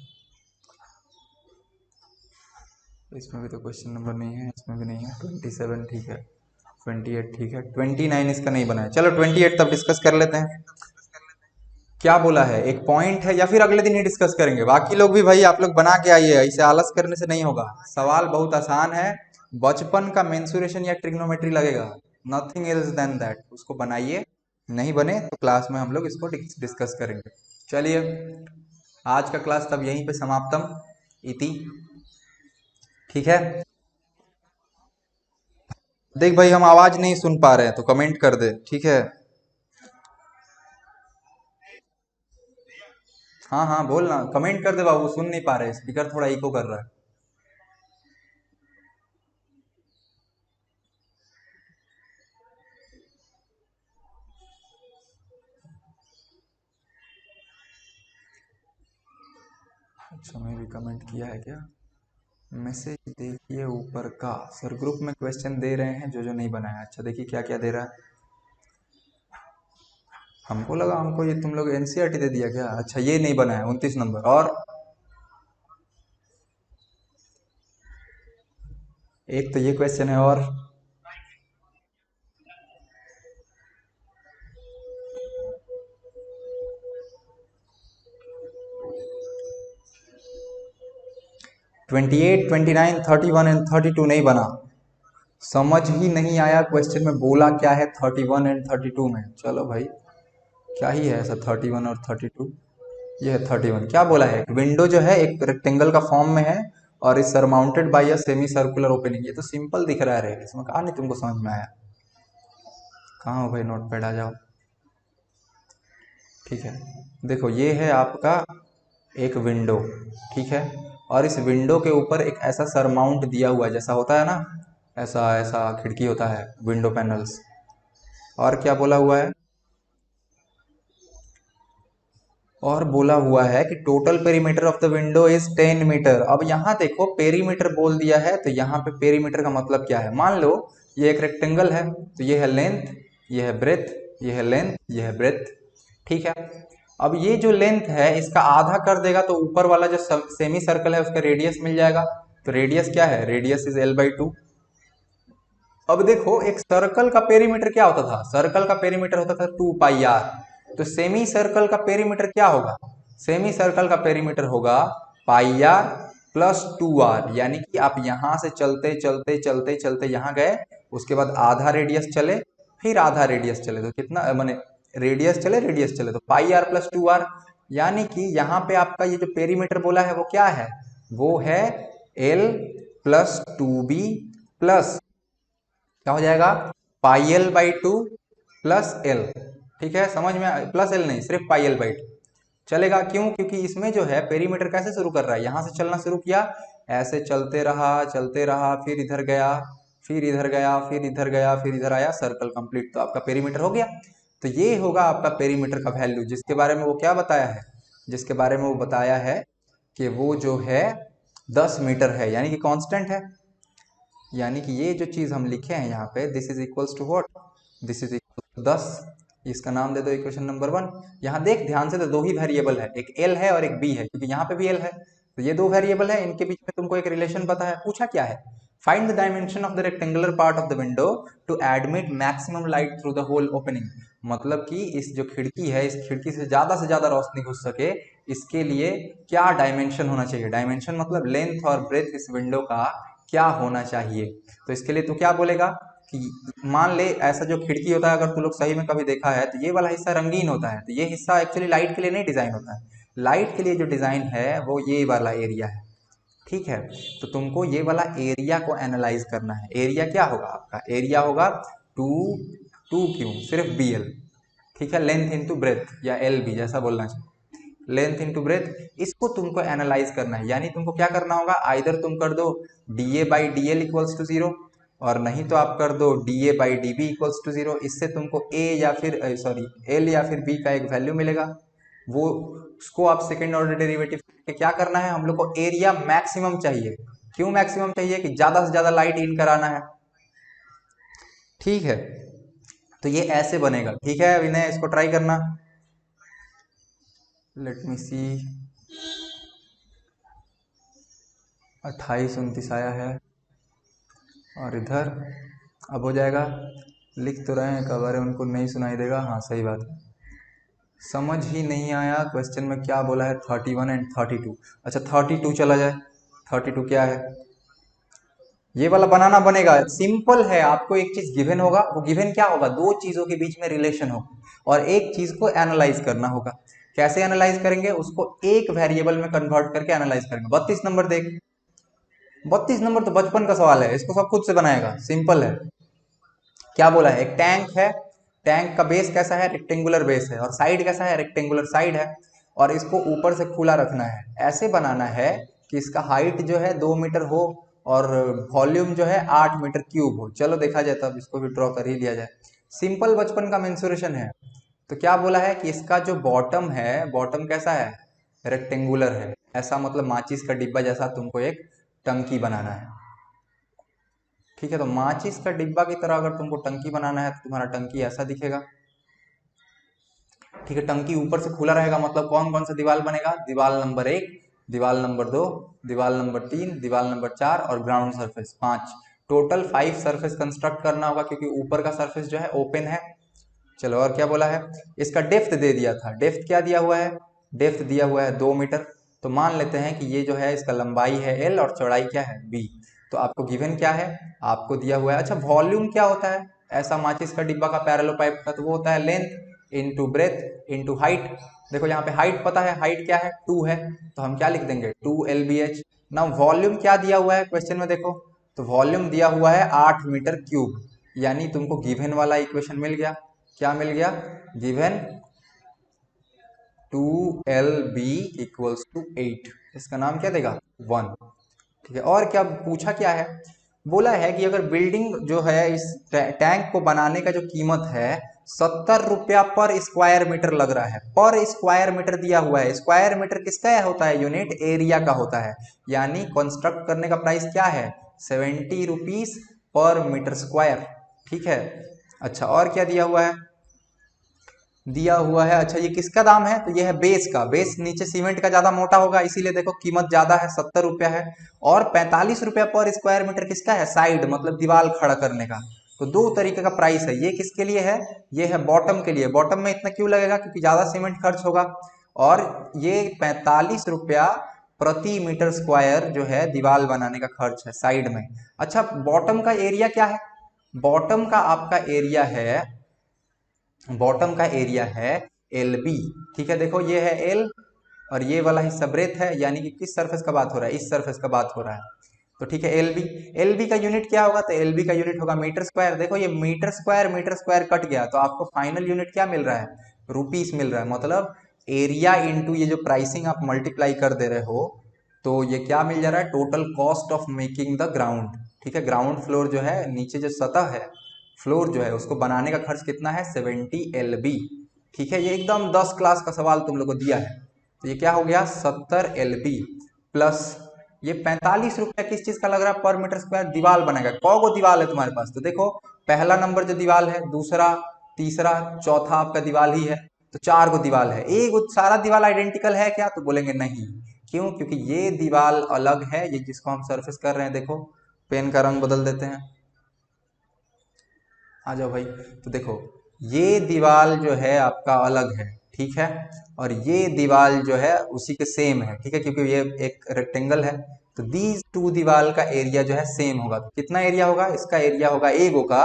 S1: इसमें भी तो क्वेश्चन नंबर नहीं है, इसमें भी नहीं है। 27 ठीक है, 28 ठीक है, 29 इसका नहीं बना है। चलो 28 तब डिस्कस कर लेते हैं। क्या बोला है, एक पॉइंट है या फिर अगले दिन ही डिस्कस करेंगे। बाकी लोग भी भाई आप लोग बना के आइए, ऐसे आलस करने से नहीं होगा। सवाल बहुत आसान है, बचपन का मेंसुरेशन या ट्रिग्नोमेट्री लगेगा, नथिंग एल्स देन दैट। उसको बनाइए, नहीं बने तो क्लास में हम लोग इसको डिस्कस करेंगे। चलिए आज का क्लास तब यहीं पे समाप्तम इति। ठीक है, देख भाई हम आवाज नहीं सुन पा रहे हैं तो कमेंट कर दे, ठीक है। हाँ हाँ बोल ना, कमेंट कर दे बाबू, सुन नहीं पा रहे, स्पीकर थोड़ा इको कर रहा है। अच्छा, मैं भी कमेंट किया है क्या? मैसेज देखिए ऊपर का। सर ग्रुप में क्वेश्चन दे रहे हैं जो जो नहीं बनाया। अच्छा देखिए क्या क्या दे रहा है। हमको लगा हमको ये तुम लोग एनसीईआरटी दे दिया क्या? अच्छा ये नहीं बना है 29 नंबर। और एक तो ये क्वेश्चन है। और 28, 29, 31 एंड 32 नहीं बना। समझ ही नहीं आया क्वेश्चन में बोला क्या है 31 एंड 32 में। चलो भाई क्या ही है ऐसा 31 और 32। ये है 31। क्या बोला है? विंडो जो है एक रेक्टेंगल का फॉर्म में है और is surmounted bye a semi circular opening. ये तो सिंपल दिख रहा है, इसमें कहा नहीं तुमको समझ में आया? कहाँ हो भाई? नोट पैड आ जाओ। ठीक है, देखो ये है आपका एक विंडो। ठीक है, और इस विंडो के ऊपर एक ऐसा सरमाउंट दिया हुआ है, जैसा होता है ना, ऐसा ऐसा खिड़की होता है, विंडो पैनल्स। और क्या बोला हुआ है? और बोला हुआ है कि total perimeter of the window is 10 metre. अब यहाँ देखो पेरीमीटर बोल दिया है, तो यहाँ पे पेरीमीटर का मतलब क्या है? मान लो ये एक रेक्टेंगल है, तो ये है लेंथ, ये है ब्रेथ, ये है लेंथ, ये है ब्रेथ। ठीक है, अब ये जो लेंथ है इसका आधा कर देगा तो ऊपर वाला जो सेमी सर्कल है उसका रेडियस मिल जाएगा। तो रेडियस क्या है? Radius is L/2। अब देखो एक सर्कल का पेरीमीटर क्या होता था? सर्कल का पेरीमीटर होता था 2πr। तो सेमी सर्कल का पेरीमीटर क्या होगा? सेमी सर्कल का पेरीमीटर होगा πr प्लस 2r। यानी कि आप यहां से चलते चलते चलते चलते यहां गए, उसके बाद आधा रेडियस चले, फिर आधा रेडियस चले, तो कितना माने रेडियस चले, रेडियस चले तो πr प्लस 2r। यानी कि यहाँ पे आपका ये जो पेरीमीटर बोला है वो क्या है? वो है L प्लस 2b प्लस क्या हो जाएगा? πl/2 plus L. ठीक है, समझ में? प्लस एल नहीं, सिर्फ πl/2 चलेगा। क्यों? क्योंकि इसमें जो है पेरीमीटर कैसे शुरू कर रहा है, यहां से चलना शुरू किया, ऐसे चलते रहा चलते रहा, फिर इधर गया, फिर इधर गया, फिर इधर गया, फिर इधर आया, सर्कल कंप्लीट, तो आपका पेरीमीटर हो गया। तो ये होगा आपका पेरीमीटर का वैल्यू, जिसके बारे में वो क्या बताया है? जिसके बारे में वो बताया है कि वो जो है 10 मीटर है, यानी कि कांस्टेंट है। यानी कि ये जो चीज हम लिखे हैं यहाँ पे, this is equals to what? This is equal to 10। इसका नाम दे दो इक्वेशन नंबर 1। यहाँ देख ध्यान से, तो दो ही वेरिएबल है, एक एल है और एक बी है, क्योंकि यहाँ पे भी एल है। तो ये दो वेरिएबल है, इनके बीच में तुमको एक रिलेशन पता है। पूछा क्या है? Find the dimension of the rectangular part of the window to admit maximum light through the whole opening. मतलब कि इस जो खिड़की है, इस खिड़की से ज्यादा रोशनी घुस सके, इसके लिए क्या डायमेंशन होना चाहिए? डायमेंशन मतलब लेंथ और ब्रेथ इस विंडो का क्या होना चाहिए। तो इसके लिए तू क्या बोलेगा कि मान ले ऐसा जो खिड़की होता है, अगर तू लोग सही में कभी देखा है, तो ये वाला हिस्सा रंगीन होता है, तो ये हिस्सा एक्चुअली लाइट के लिए नहीं डिजाइन होता है। लाइट के लिए जो डिजाइन है वो ये वाला एरिया है। ठीक है, तो तुमको ये वाला एरिया को एनालाइज करना है। एरिया क्या होगा आपका? एरिया होगा 2 सिर्फ bl। ठीक है, लेंथ इंटू ब्रेथ या एल बी जैसा बोलना चाहिए, लेंथ इंटू ब्रेथ। इसको तुमको एनालाइज करना है। यानी तुमको क्या करना होगा? आइदर तुम कर दो DA/DL इक्वल्स टू 0, और नहीं तो आप कर दो DA/DB इक्वल्स टू 0। इससे तुमको ए या फिर सॉरी एल या फिर बी का एक वैल्यू मिलेगा। वो उसको आप सेकेंड ऑर्डर डेरिवेटिव के क्या करना है? हम लोग को एरिया मैक्सिमम चाहिए। क्यों मैक्सिमम चाहिए? कि ज्यादा से ज्यादा लाइट इन कराना है। ठीक है, तो ये ऐसे बनेगा। ठीक है विनय, इसको ट्राई करना। लेट मी सी, 28, 29 आया है, और इधर अब हो जाएगा। लिख तो रहे हैं, कब अरे उनको नहीं सुनाई देगा। हाँ सही बात है, समझ ही नहीं आया क्वेश्चन में क्या बोला है 31 एंड 32। अच्छा 32 चला जाए। 32 क्या है? ये वाला बनाना बनेगा, सिंपल है। आपको एक चीज गिवन होगा, वो गिवन क्या होगा? दो चीजों के बीच में रिलेशन होगा और एक चीज को एनालाइज करना होगा। कैसे एनालाइज करेंगे? उसको एक वेरिएबल में कन्वर्ट करके एनालाइज करेंगे। 32 नंबर देख, 32 नंबर तो बचपन का सवाल है, इसको सब खुद से बनाएगा, सिंपल है। क्या बोला है? एक टैंक है, टैंक का बेस कैसा है? रेक्टेंगुलर बेस है, और साइड कैसा है? रेक्टेंगुलर साइड है, और इसको ऊपर से खुला रखना है। ऐसे बनाना है कि इसका हाइट जो है 2 मीटर हो और वॉल्यूम जो है 8 मीटर क्यूब हो। चलो देखा जाए, तब इसको भी ड्रॉ कर ही लिया जाए। सिंपल बचपन का मेंसुरेशन है। तो क्या बोला है कि इसका जो बॉटम है, बॉटम कैसा है? रेक्टेंगुलर है, ऐसा मतलब माचिस का डिब्बा जैसा तुमको एक टंकी बनाना है। ठीक है, तो माचिस का डिब्बा की तरह अगर तुमको टंकी बनाना है तो तुम्हारा टंकी ऐसा दिखेगा। ठीक है, टंकी ऊपर से खुला रहेगा, मतलब कौन कौन सा दीवार बनेगा, दीवार नंबर 1, दीवार नंबर 2, दीवार नंबर 3, दीवार नंबर 4 और ground surface 5, total 5 surface construct करना होगा क्योंकि ऊपर का सरफेस जो है ओपन है। चलो और क्या बोला है, इसका डेप्थ दे दिया था, डेप्थ क्या दिया हुआ है, डेप्थ दिया हुआ है 2 मीटर। तो मान लेते हैं कि ये जो है इसका लंबाई है L और चौड़ाई क्या है B। तो आपको गिवन क्या है, आपको दिया हुआ है। अच्छा, वॉल्यूम क्या होता है ऐसा माचिस का डिब्बा का पैरेललोपाइप का, तो वो होता है length into breadth into height. देखो यहाँ पे हाइट पता है, हाइट क्या है 2 है, तो हम क्या लिख देंगे 2 LBH। ना वॉल्यूम क्या दिया हुआ है क्वेश्चन में देखो, तो वॉल्यूम दिया हुआ है 8 मीटर क्यूब, यानी तुमको गिवन वाला इक्वेशन मिल गया। क्या मिल गया, गिवन 2LB इक्वल्स टू 8, इसका नाम क्या देगा 1। ठीक है, और क्या पूछा क्या है, बोला है कि अगर बिल्डिंग जो है इस टैंक को बनाने का जो कीमत है 70 रुपया पर स्क्वायर मीटर लग रहा है, पर स्क्वायर मीटर दिया हुआ है। स्क्वायर मीटर किसका होता है, यूनिट एरिया का होता है, यानी कंस्ट्रक्ट करने का प्राइस क्या है 70 रुपीज पर मीटर स्क्वायर। ठीक है, अच्छा और क्या दिया हुआ है, दिया हुआ है, अच्छा ये किसका दाम है, तो ये है बेस का, बेस नीचे सीमेंट का ज्यादा मोटा होगा इसीलिए देखो कीमत ज्यादा है 70 रुपया है। और 45 रुपया पर स्क्वायर मीटर किसका है, साइड मतलब दीवार खड़ा करने का। तो दो तरीके का प्राइस है, ये किसके लिए है, ये है बॉटम के लिए। बॉटम में इतना क्यों लगेगा, क्योंकि ज्यादा सीमेंट खर्च होगा। और ये 45 रुपया प्रति मीटर स्क्वायर जो है दीवार बनाने का खर्च है साइड में। अच्छा, बॉटम का एरिया क्या है, बॉटम का आपका एरिया है, बॉटम का एरिया है LB। ठीक है, देखो ये है L और ये वाला हिस्सा ब्रेथ है, यानी कि किस सरफेस का बात हो रहा है, इस सरफेस का बात हो रहा है। तो ठीक है, LB का यूनिट क्या होगा, तो LB का यूनिट होगा मीटर स्क्वायर। देखो ये मीटर स्क्वायर कट गया, तो आपको फाइनल यूनिट क्या मिल रहा है, रुपीस मिल रहा है। मतलब एरिया इंटू ये जो प्राइसिंग आप मल्टीप्लाई कर दे रहे हो, तो ये क्या मिल जा रहा है, total cost of making the ground. ठीक है, ग्राउंड फ्लोर जो है, नीचे जो सतह है, फ्लोर जो है उसको बनाने का खर्च कितना है 70 LB। ठीक है, ये एकदम 10 क्लास का सवाल तुम लोग को दिया है। तो ये क्या हो गया 70 LB प्लस ये 45 रुपया किस चीज का लग रहा है पर मीटर स्क्वायर, दीवार बनेगा। कौगो दीवार है तुम्हारे पास, तो देखो पहला नंबर जो दीवार है, दूसरा तीसरा चौथा आपका दीवार ही है, तो 4 गो दीवार है। एक सारा दीवार आइडेंटिकल है क्या, तो बोलेंगे नहीं। क्यों, क्योंकि ये दीवार अलग है, ये जिसको हम सरफेस कर रहे हैं, देखो पेन का रंग बदल देते हैं, आ जाओ भाई। तो देखो ये दीवार जो है आपका अलग है, ठीक है, और ये दीवार जो है उसी के सेम है। ठीक है, क्योंकि ये एक रेक्टेंगल है, तो दीज टू दीवार का एरिया जो है सेम होगा। तो कितना एरिया होगा, इसका एरिया होगा एगो का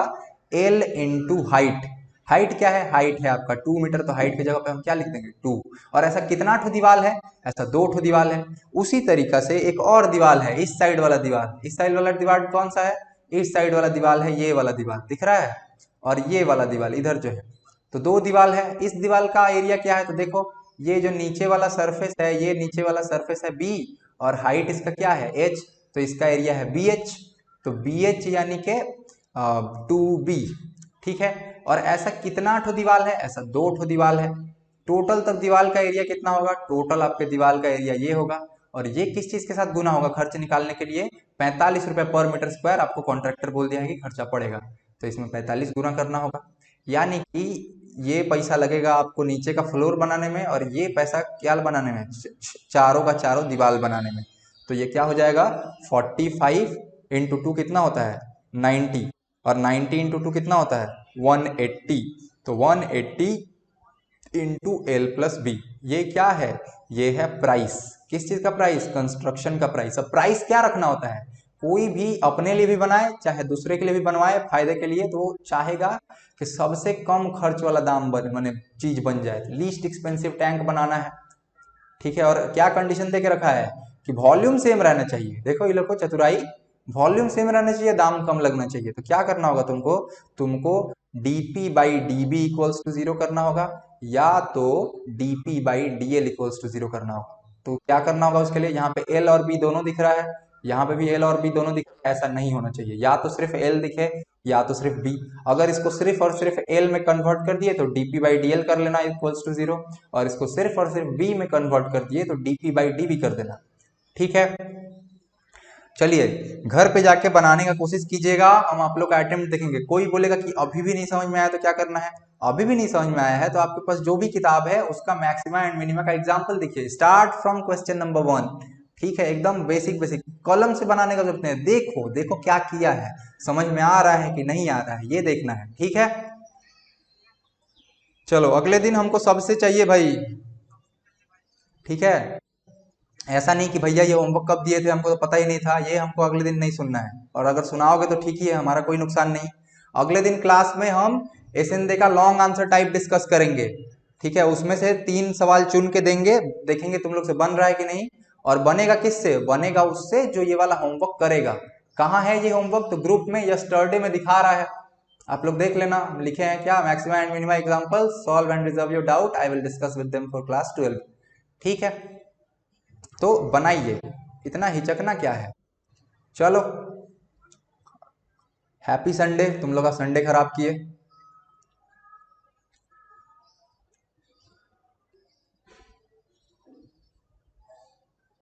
S1: L इंटू हाइट। हाइट क्या है, हाइट है आपका 2 मीटर, तो हाइट की जगह पे हम क्या लिख देंगे 2। और ऐसा कितना ठो दीवार है, ऐसा 2 ठो दीवार है। उसी तरीका से एक और दीवार है, इस साइड वाला दीवार, इस साइड वाला दीवार कौन सा है, इस साइड वाला दीवार है, ये वाला दीवार दिख रहा है, और ये वाला दीवार इधर जो है, तो 2 दीवार है। इस दीवार का एरिया क्या है, तो देखो ये जो नीचे वाला सरफेस है, ये नीचे वाला सरफेस है B, और हाइट इसका क्या है H, तो इसका एरिया है BH। तो BH यानी के 2B। ठीक है, और ऐसा कितना ठो दीवार है, ऐसा 2 ठो दीवार है। टोटल तब दीवार का एरिया कितना होगा, टोटल आपके दीवार का एरिया ये होगा। और ये किस चीज के साथ गुना होगा, खर्च निकालने के लिए 45 रुपए पर मीटर स्क्वायर आपको कॉन्ट्रैक्टर बोल दिया है कि खर्चा पड़ेगा, तो इसमें 45 गुना करना होगा। यानी कि ये पैसा लगेगा आपको नीचे का फ्लोर बनाने में, और ये पैसा क्या बनाने में, चारों का चारों दीवार बनाने में। तो ये क्या हो जाएगा 45 इंटू 2 कितना होता है 90, और 90 इंटू 2 कितना होता है 180। तो 180 इंटू L प्लस B, ये क्या है, ये है प्राइस। किस चीज का प्राइस, कंस्ट्रक्शन का प्राइस। अब प्राइस क्या रखना होता है, कोई भी अपने लिए भी बनाए चाहे दूसरे के लिए भी बनवाए फायदे के लिए, तो वो चाहेगा कि सबसे कम खर्च वाला दाम बने, माने चीज बन जाए, लीस्ट एक्सपेंसिव टैंक बनाना है। ठीक है, और क्या कंडीशन दे के रखा है कि वॉल्यूम सेम रहना चाहिए। देखो ये लोग को चतुराई, वॉल्यूम सेम रहना चाहिए, दाम कम लगना चाहिए। तो क्या करना होगा तुमको, तुमको dp by db equals to 0 करना होगा, या तो dp by dl equals to 0 करना होगा। तो क्या करना होगा उसके लिए, यहाँ पे L और B दोनों दिख रहा है, यहाँ पे भी एल और बी दोनों दिखे, ऐसा नहीं होना चाहिए, या तो सिर्फ एल दिखे या तो सिर्फ बी। अगर इसको सिर्फ और सिर्फ एल में कन्वर्ट कर दिए तो डीपी बाई डी एल कर लेना इक्वल्स टू 0, और इसको सिर्फ और सिर्फ बी में कन्वर्ट कर दिए तो डीपी बाई डी भी कर देना। ठीक है, चलिए घर पे जाके बनाने का कोशिश कीजिएगा, हम आप लोग का अटेम्प्ट देखेंगे। कोई बोलेगा कि अभी भी नहीं समझ में आया तो क्या करना है, अभी भी नहीं समझ में आया है तो आपके पास जो भी किताब है उसका मैक्सिमा एंड मिनिमा का एग्जांपल देखिए, स्टार्ट फ्रॉम क्वेश्चन नंबर 1। ठीक है, एकदम बेसिक बेसिक, कलम से बनाने का जरूरत नहीं है, देखो देखो क्या किया है, समझ में आ रहा है कि नहीं आ रहा है, ये देखना है। ठीक है, चलो अगले दिन हमको सबसे चाहिए भाई। ठीक है, ऐसा नहीं कि भैया ये होमवर्क कब दिए थे हमको तो पता ही नहीं था, ये हमको अगले दिन नहीं सुनना है, और अगर सुनाओगे तो ठीक ही है, हमारा कोई नुकसान नहीं। अगले दिन क्लास में हम एसेंदे का लॉन्ग आंसर टाइप डिस्कस करेंगे। ठीक है, उसमें से 3 सवाल चुन के देंगे, देखेंगे तुम लोग से बन रहा है कि नहीं, और बनेगा किससे, बनेगा उससे जो ये वाला होमवर्क करेगा। कहाँ है ये होमवर्क, तो ग्रुप में यस्टरडे में दिखा रहा है, आप लोग देख लेना, लिखे हैं क्या, maxima and minima example, solve and reserve your doubt, I will discuss with them for class 12। ठीक है, तो बनाइए, इतना हिचकना क्या है। चलो, हैप्पी संडे, तुम लोग का संडे खराब किए।